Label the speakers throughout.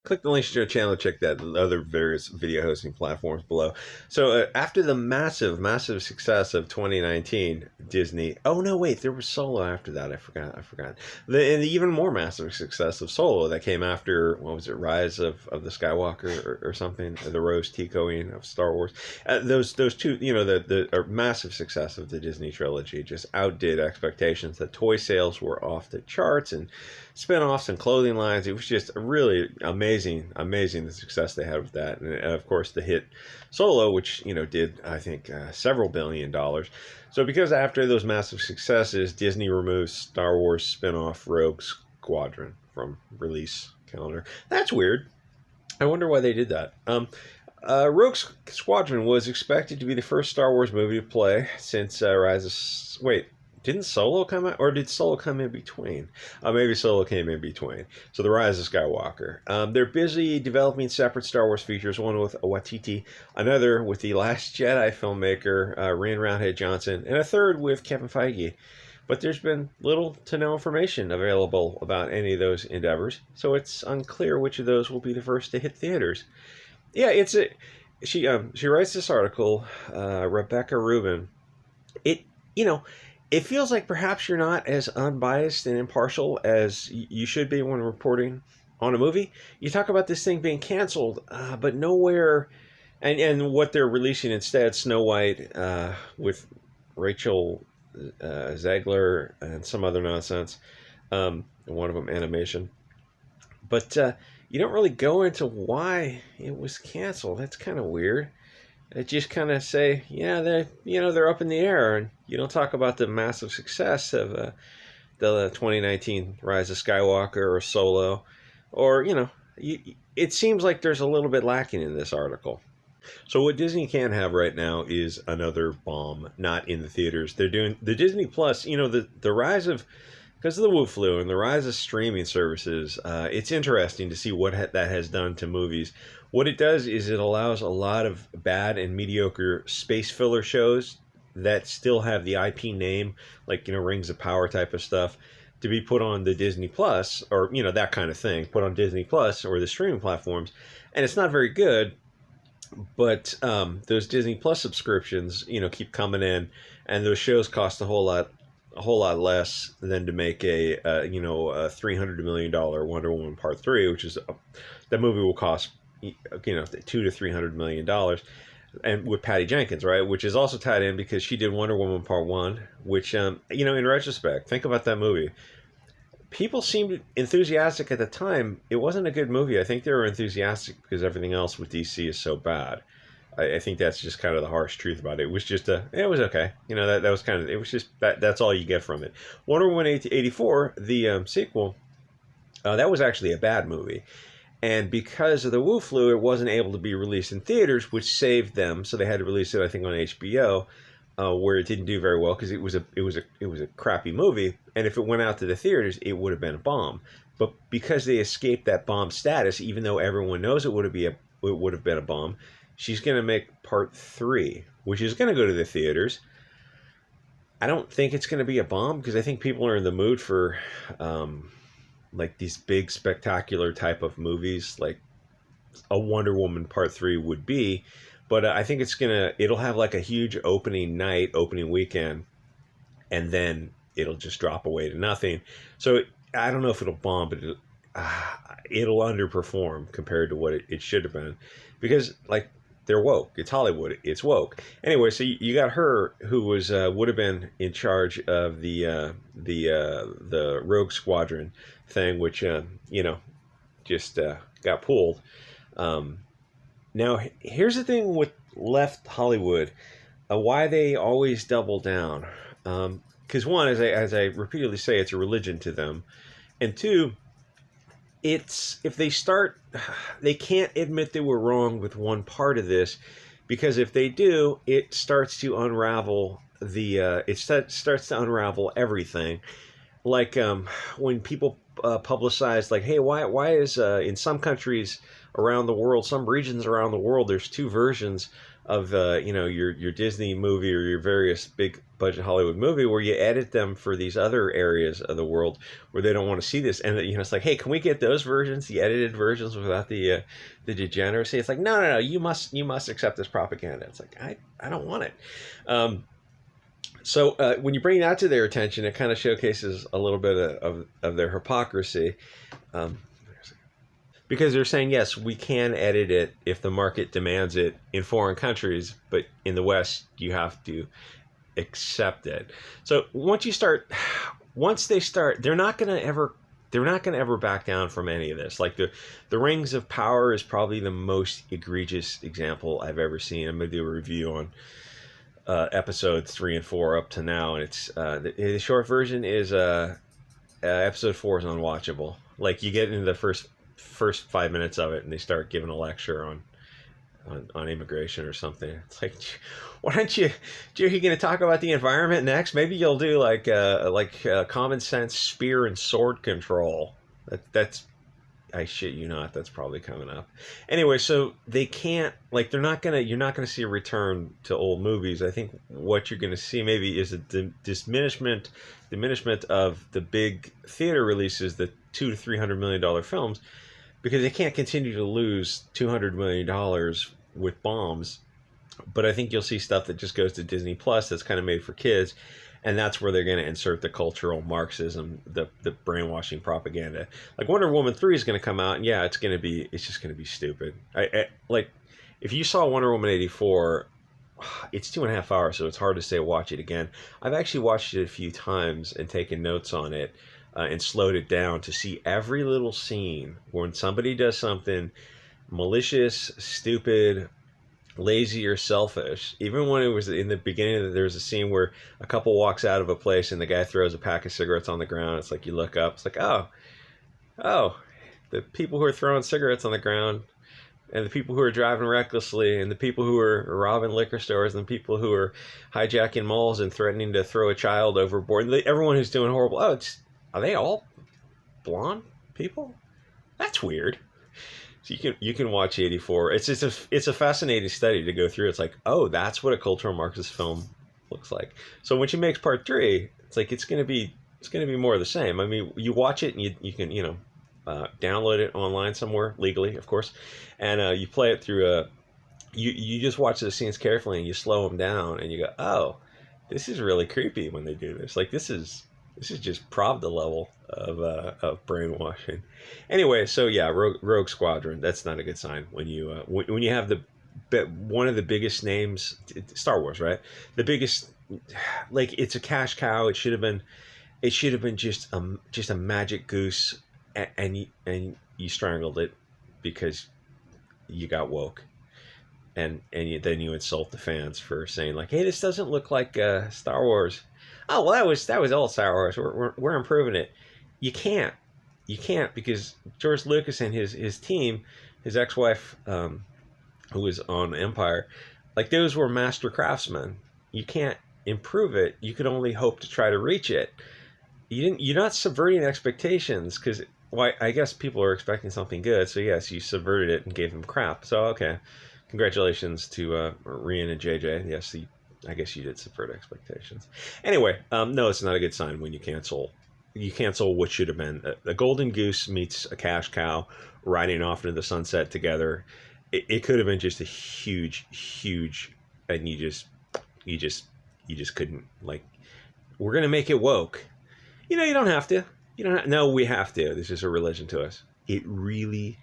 Speaker 1: click the links to our channel, check that other various video hosting platforms below. So after the massive success of 2019, Disney, oh no wait, there was Solo after that. I forgot. And the even more massive success of Solo that came after, what was it, Rise of the Skywalker or something, the Rose Ticoing of Star Wars. Those two, the massive success of the Disney trilogy just outdid expectations. The toy sales were off the charts, and spin-offs and clothing lines. It was just really amazing the success they had with that. And of course the hit Solo, which did, I think, several $1 billion. So because after those massive successes, Disney removes Star Wars spin-off Rogue Squadron from release calendar. That's weird. I wonder why they did that. Rogue Squadron was expected to be the first Star Wars movie to play since Rise of... Wait, didn't Solo come out? Or did Solo come in between? Maybe Solo came in between. So the Rise of Skywalker. They're busy developing separate Star Wars features, one with Waititi, another with the Last Jedi filmmaker, Rian Roundhead Johnson, and a third with Kevin Feige. But there's been little to no information available about any of those endeavors, so it's unclear which of those will be the first to hit theaters. Yeah, she writes this article, Rebecca Rubin. It feels like perhaps you're not as unbiased and impartial as you should be when reporting on a movie. You talk about this thing being canceled, but nowhere, and what they're releasing instead, Snow White with Rachel Zegler and some other nonsense, and one of them animation. But you don't really go into why it was canceled. That's kind of weird. They just kind of say, yeah, they're up in the air, and you don't talk about the massive success of the 2019 Rise of Skywalker or Solo, or it seems like there's a little bit lacking in this article. So what Disney can't have right now is another bomb, not in the theaters. They're doing the Disney Plus, the rise of, because of the Wu Flu and the rise of streaming services. It's interesting to see what that has done to movies. What it does is it allows a lot of bad and mediocre space filler shows that still have the IP name, like, Rings of Power type of stuff, to be put on the Disney Plus, or, that kind of thing, put on Disney Plus or the streaming platforms. And it's not very good, but those Disney Plus subscriptions, keep coming in, and those shows cost a whole lot less than to make a $300 million Wonder Woman Part 3, which is that movie will cost $200 to $300 million, and with Patty Jenkins, right, which is also tied in because she did Wonder Woman Part 1, which in retrospect, think about that movie. People seemed enthusiastic at the time. It wasn't a good movie. I think they were enthusiastic because everything else with DC is so bad. I think that's just kind of the harsh truth about it. It was just it was okay. That was kind of, it was just that's all you get from it. Wonder Woman 84, the sequel, that was actually a bad movie. And because of the Wu Flu, it wasn't able to be released in theaters, which saved them. So they had to release it, I think, on HBO, where it didn't do very well because it was a crappy movie. And if it went out to the theaters, it would have been a bomb. But because they escaped that bomb status, even though everyone knows it would have been a bomb, she's going to make Part 3, which is going to go to the theaters. I don't think it's going to be a bomb because I think people are in the mood for like these big spectacular type of movies, like a Wonder Woman Part 3 would be. But I think it'll have like a huge opening weekend, and then it'll just drop away to nothing. So I don't know if it'll bomb, but it'll underperform compared to what it should have been, because like, they're woke. It's Hollywood. It's woke. Anyway, so you got her, who was would have been in charge of the Rogue Squadron thing, which just got pulled. Now here's the thing with left Hollywood, why they always double down. Because one, as I repeatedly say, it's a religion to them, and two, it's, if they can't admit they were wrong with one part of this, because if they do, it starts to unravel starts to unravel everything. Like when people publicize, like, hey, why is in some countries around the world, some regions around the world, there's two versions of your Disney movie or your various big budget Hollywood movie where you edit them for these other areas of the world where they don't want to see this, and it's like, hey, can we get those versions, the edited versions, without the degeneracy? It's like, no, you must accept this propaganda. It's like, I don't want it. So when you bring that to their attention, it kind of showcases a little bit of their hypocrisy. Because they're saying, yes, we can edit it if the market demands it in foreign countries, but in the West, you have to accept it. So once they start, they're not going to ever back down from any of this. Like the Rings of Power is probably the most egregious example I've ever seen. I'm going to do a review on episodes 3 and 4 up to now, and it's the short version is episode 4 is unwatchable. Like, you get into the first 5 minutes of it, and they start giving a lecture on immigration or something. It's like, why don't you're going to talk about the environment next? Maybe you'll do like common sense spear and sword control. That's I shit you not, that's probably coming up. Anyway, so they can't, like, you're not gonna see a return to old movies. I think what you're gonna see maybe is a diminishment of the big theater releases, the $200 to $300 million films, because they can't continue to lose $200 million with bombs. But I think you'll see stuff that just goes to Disney Plus that's kind of made for kids. And that's where they're going to insert the cultural Marxism, the brainwashing propaganda. Like, Wonder Woman 3 is going to come out, and yeah, it's just going to be stupid. Like, if you saw Wonder Woman 84, it's 2.5 hours, so it's hard to say watch it again. I've actually watched it a few times and taken notes on it and slowed it down to see every little scene when somebody does something malicious, stupid, lazy, or selfish. Even when it was in the beginning, there was a scene where a couple walks out of a place and the guy throws a pack of cigarettes on the ground. It's like, you look up, it's like, oh, the people who are throwing cigarettes on the ground, and the people who are driving recklessly, and the people who are robbing liquor stores, and the people who are hijacking malls and threatening to throw a child overboard, everyone who's doing horrible, are they all blonde people? That's weird. So you can watch 84. It's a fascinating study to go through. It's like, oh, that's what a cultural Marxist film looks like. So when she makes part 3, it's like it's gonna be more of the same. I mean, you watch it and you can download it online somewhere legally, of course, and you play it through you just watch the scenes carefully and you slow them down and you go, oh, this is really creepy when they do this. Like, this is just Pravda level of brainwashing. Anyway, so yeah, Rogue Squadron. That's not a good sign when you have one of the biggest names, Star Wars, right? The biggest, like, it's a cash cow. It should have been just a magic goose, and you strangled it because you got woke, and then you insult the fans for saying, like, hey, this doesn't look like Star Wars. Oh, well, that was old Star Wars. We're improving it. You can't because George Lucas and his team, his ex-wife, who was on Empire, like, those were master craftsmen. You can't improve it. You can only hope to try to reach it. You're not subverting expectations, because, well, I guess people are expecting something good. So yes, you subverted it and gave them crap. So okay, congratulations to Rian and JJ. Yes, I guess you did subvert expectations. Anyway, no, it's not a good sign when you cancel what should have been a golden goose meets a cash cow riding off into the sunset together. It could have been just a huge, and you just couldn't. Like, we're gonna make it woke. You don't have to. No, we have to. This is a religion to us. It really,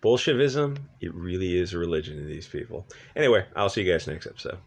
Speaker 1: Bolshevism, it really is a religion to these people. Anyway, I'll see you guys next episode.